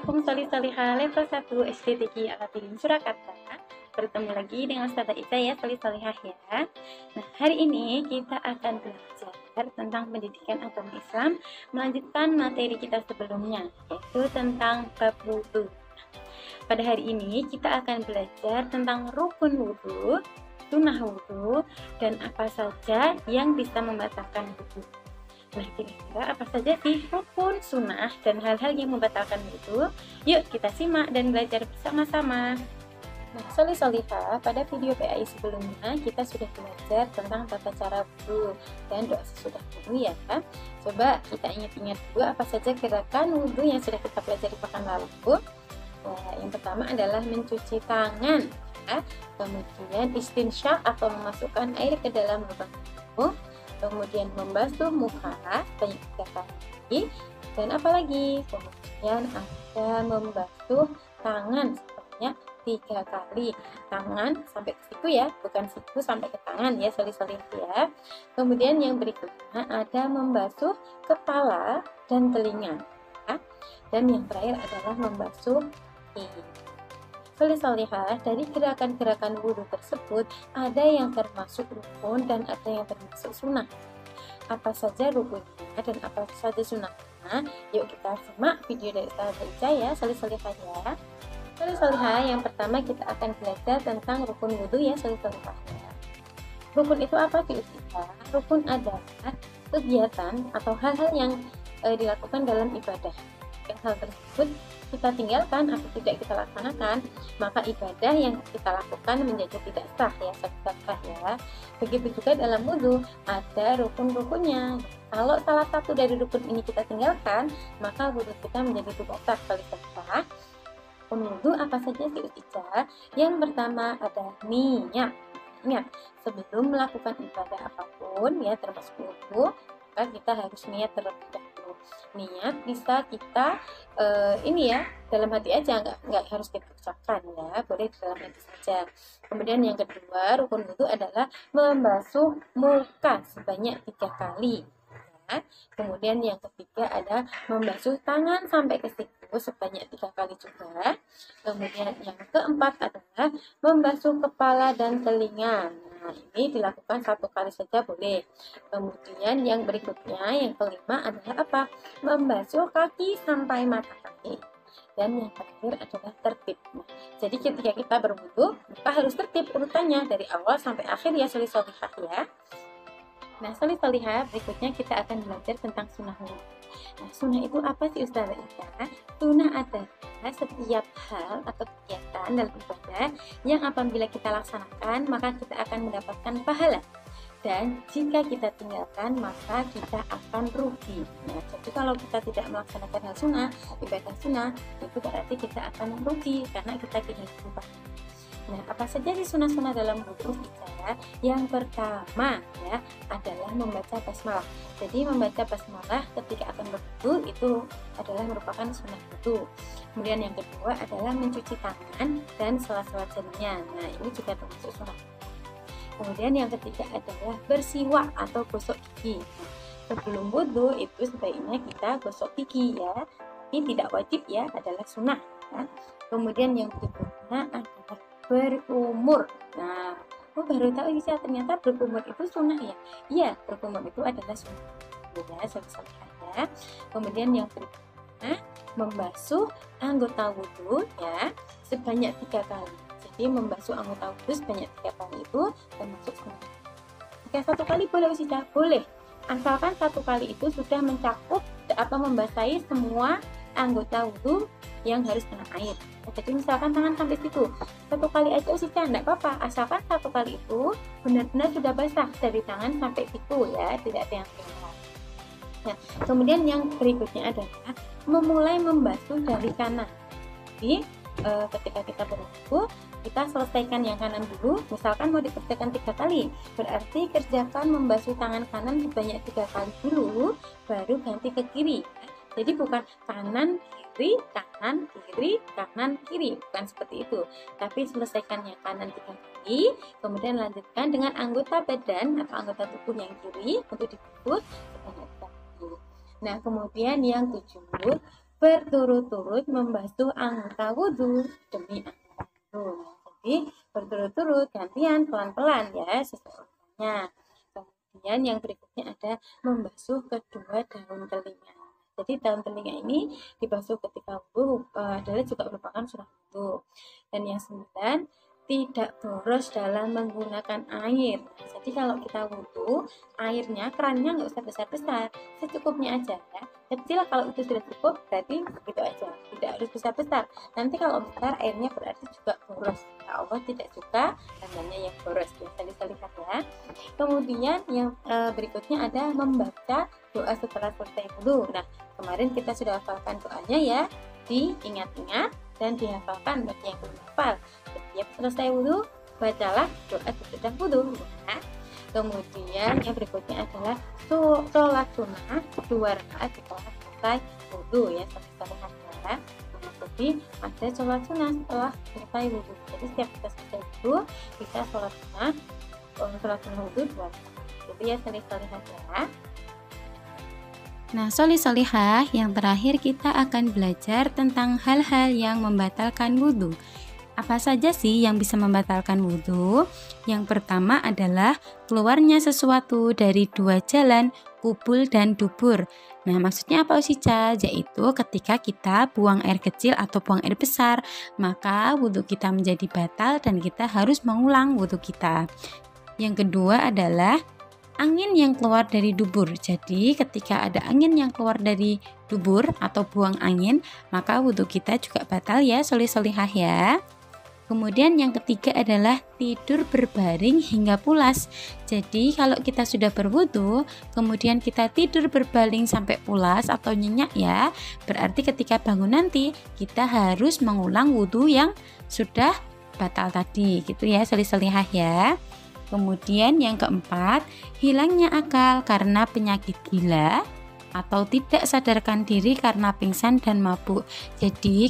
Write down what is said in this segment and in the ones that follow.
Assalamualaikum Solih-Solihah level 1 SD Tinggi Akademi Surakarta. Bertemu lagi dengan Ustazah Ica ya, Solih-Solihah ya. Nah, hari ini kita akan belajar tentang pendidikan agama Islam, melanjutkan materi kita sebelumnya, yaitu tentang bab wudhu. Pada hari ini kita akan belajar tentang rukun wudhu, sunnah wudhu, dan apa saja yang bisa membatalkan wudhu. Nah, kira-kira apa saja sih rukun, sunnah, dan hal-hal yang membatalkan wudhu? Yuk kita simak dan belajar bersama-sama. Nah, Solih-Solihah, pada video PAI sebelumnya kita sudah belajar tentang tata cara wudhu dan doa sesudah wudhu ya. Coba kita ingat-ingat dulu apa saja gerakan wudhu yang sudah kita pelajari pekan lalu. Nah, yang pertama adalah mencuci tangan, ya. Kemudian istinsyak atau memasukkan air ke dalam lubang hidung. Kemudian membasuh muka sebanyak 3 kali, dan apalagi kemudian ada membasuh tangan sebanyak 3 kali. Tangan sampai ke siku ya, bukan siku sampai ke tangan ya, Solih-Solih ya. Kemudian yang berikutnya ada membasuh kepala dan telinga ya. Dan yang terakhir adalah membasuh kaki. Solih-Solihah, dari gerakan-gerakan wudhu tersebut ada yang termasuk rukun dan ada yang termasuk sunnah. Apa saja rukunnya dan apa saja sunnahnya? Yuk kita simak video dari Ustazah Ica ya, Solih-Solihah ya. Solih-Solihah, yang pertama kita akan belajar tentang rukun wudhu ya, Solih-Solihah ya. Rukun itu apa sih Ustazah? Rukun adalah kegiatan atau hal-hal yang dilakukan dalam ibadah. Hal tersebut kita tinggalkan atau tidak kita laksanakan, maka ibadah yang kita lakukan menjadi tidak sah ya, sah ya. Begitu juga dalam wudhu ada rukun-rukunnya. Kalau salah satu dari rukun ini kita tinggalkan, maka wudhu kita menjadi tidak sah. Solih-Solihah, rukun wudhu apa saja sih Ica? Yang pertama ada niat. Ingat, sebelum melakukan ibadah apapun ya, termasuk wudhu, maka kita harus niat terlebih dahulu. Niat bisa kita ini ya, dalam hati aja, nggak harus kita ucapkan ya, boleh dalam hati saja. Kemudian yang kedua, rukun wudhu adalah membasuh muka sebanyak 3 kali ya. Kemudian yang ketiga ada membasuh tangan sampai ke siku sebanyak 3 kali juga. Kemudian yang keempat adalah membasuh kepala dan telinga. Nah, ini dilakukan 1 kali saja boleh. Kemudian yang berikutnya, yang kelima adalah apa? Membasuh kaki sampai mata kaki. Dan yang terakhir adalah tertib. Nah, jadi ketika kita berwudu, maka harus tertib urutannya dari awal sampai akhir ya, Solih-Solihah ya. Nah, Solih-Solihah, berikutnya kita akan belajar tentang sunnah wudhu. Nah, sunnah itu apa sih Ustazah Ica? Sunnah adalah setiap hal atau kegiatan dalam ibadah yang apabila kita laksanakan maka kita akan mendapatkan pahala, dan jika kita tinggalkan maka kita akan rugi. Nah, jadi kalau kita tidak melaksanakan hal sunnah, ibadah sunnah, itu berarti kita akan rugi karena kita kehilangan pahala. Nah, apa saja sih sunnah-sunnah dalam wudhu Ica? Yang pertama ya adalah membaca basmalah. Jadi membaca basmalah ketika akan berwudhu itu adalah merupakan sunnah wudhu. Kemudian yang kedua adalah mencuci tangan dan sela-sela jarinya. Nah, ini juga termasuk sunnah. Kemudian yang ketiga adalah bersiwak atau gosok gigi. Nah, sebelum wudhu itu sebaiknya kita gosok gigi ya. Ini tidak wajib ya, adalah sunnah ya. Kemudian yang berikutnya adalah berkumur. Nah, baru tahu sih ternyata berkumur itu sunnah ya. Iya, berkumur itu adalah sunnah ya, Solih-Solihah ya. Kemudian yang berikutnya membasuh anggota wudhu ya sebanyak 3 kali. Jadi membasuh anggota wudhu sebanyak 3 kali itu termasuk sunnah. Jika 1 kali boleh Ustazah? Boleh, asalkan 1 kali itu sudah mencakup atau membasahi semua anggota wudhu yang harus kena air. Jadi misalkan tangan sampai situ, 1 kali aja Ustazah, enggak apa-apa, asalkan 1 kali itu benar-benar sudah basah dari tangan sampai situ ya, tidak ada yang keluar. Nah, kemudian yang berikutnya adalah memulai membasuh dari kanan. Jadi ketika kita berwudhu, kita selesaikan yang kanan dulu. Misalkan mau dikerjakan 3 kali, berarti kerjakan membasuh tangan kanan sebanyak 3 kali dulu, baru ganti ke kiri. Jadi bukan kanan kiri kanan kiri kanan kiri, bukan seperti itu. Tapi selesaikan yang kanan 3 kali, kemudian lanjutkan dengan anggota badan atau anggota tubuh yang kiri untuk dibasuh sebanyak 3 kali. Nah, kemudian yang 7, berturut-turut membasuh anggota wudhu demi anggota wudhu. Jadi berturut-turut, gantian, pelan-pelan ya sesuainya. Kemudian yang berikutnya ada membasuh kedua daun telinga. Jadi daun telinga ini dibasuh ketika wudhu adalah juga merupakan sunnah wudhu. Dan yang 9, tidak boros dalam menggunakan air. Jadi kalau kita wudhu, airnya kerannya nggak usah besar-besar, secukupnya aja ya. Kecil kalau itu sudah cukup berarti begitu aja, tidak harus besar-besar. Nanti kalau besar airnya berarti juga boros. Nah, Allah tidak suka namanya yang boros. Bisa lihat ya. Kemudian yang berikutnya ada membaca doa setelah selesai wudhu. Nah, kemarin kita sudah hafalkan doanya ya, diingat-ingat dan dihafalkan bagi yang belum hafal. Setiap selesai wudhu, bacalah doa sesudah wudhu. Nah, kemudian yang berikutnya adalah sholat sunnah 2 rakaat setelah selesai wudhu ya, seperti ada. Jadi ada sholat sunnah setelah selesai wudhu. Jadi setiap kita selesai wudhu, kita sholat sunnah wudhu 2 rakaat. Jadi ya solih-solihah ya. Nah, solih-solihah, yang terakhir kita akan belajar tentang hal-hal yang membatalkan wudhu. Apa saja sih yang bisa membatalkan wudhu? Yang pertama adalah keluarnya sesuatu dari 2 jalan, kubul dan dubur. Nah, maksudnya apa Usica? Yaitu ketika kita buang air kecil atau buang air besar, maka wudhu kita menjadi batal dan kita harus mengulang wudhu kita. Yang kedua adalah angin yang keluar dari dubur. Jadi ketika ada angin yang keluar dari dubur atau buang angin, maka wudhu kita juga batal ya, solih-solihah ya. Kemudian yang ketiga adalah tidur berbaring hingga pulas. Jadi kalau kita sudah berwudhu, kemudian kita tidur berbaring sampai pulas atau nyenyak ya, berarti ketika bangun nanti kita harus mengulang wudhu yang sudah batal tadi gitu ya, solih-solihah ya. Kemudian yang keempat, hilangnya akal karena penyakit gila atau tidak sadarkan diri karena pingsan dan mabuk. Jadi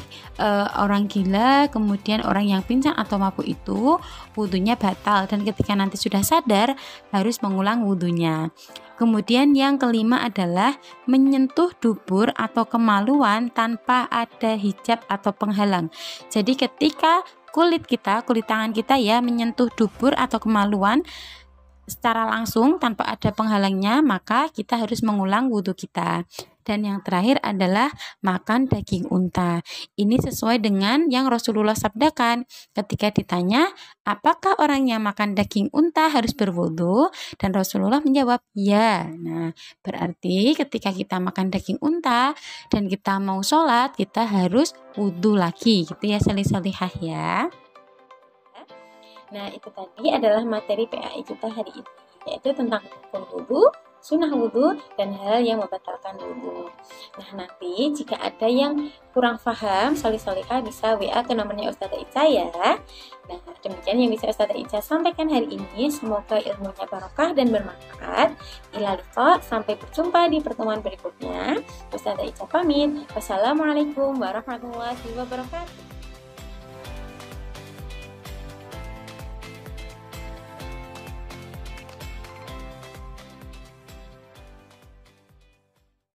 orang gila, kemudian orang yang pingsan atau mabuk itu wudhunya batal, dan ketika nanti sudah sadar harus mengulang wudhunya. Kemudian yang kelima adalah menyentuh dubur atau kemaluan tanpa ada hijab atau penghalang. Jadi ketika kulit tangan kita ya menyentuh dubur atau kemaluan secara langsung tanpa ada penghalangnya, maka kita harus mengulang wudhu kita. Dan yang terakhir adalah makan daging unta. Ini sesuai dengan yang Rasulullah sabdakan ketika ditanya apakah orang yang makan daging unta harus berwudhu, dan Rasulullah menjawab ya. Nah, berarti ketika kita makan daging unta dan kita mau sholat, kita harus wudhu lagi gitu ya, solih-solihah ya. Nah, itu tadi adalah materi PAI kita hari ini, yaitu tentang hukum wudhu, sunnah wudhu, dan hal yang membatalkan wudhu. Nah, nanti jika ada yang kurang paham, solih-solihah bisa WA ke nomornya Ustazah Ica ya. Nah, demikian yang bisa Ustazah Ica sampaikan hari ini. Semoga ilmunya barokah dan bermanfaat. Ila liqa, sampai berjumpa di pertemuan berikutnya. Ustazah Ica pamit. Wassalamualaikum warahmatullahi wabarakatuh.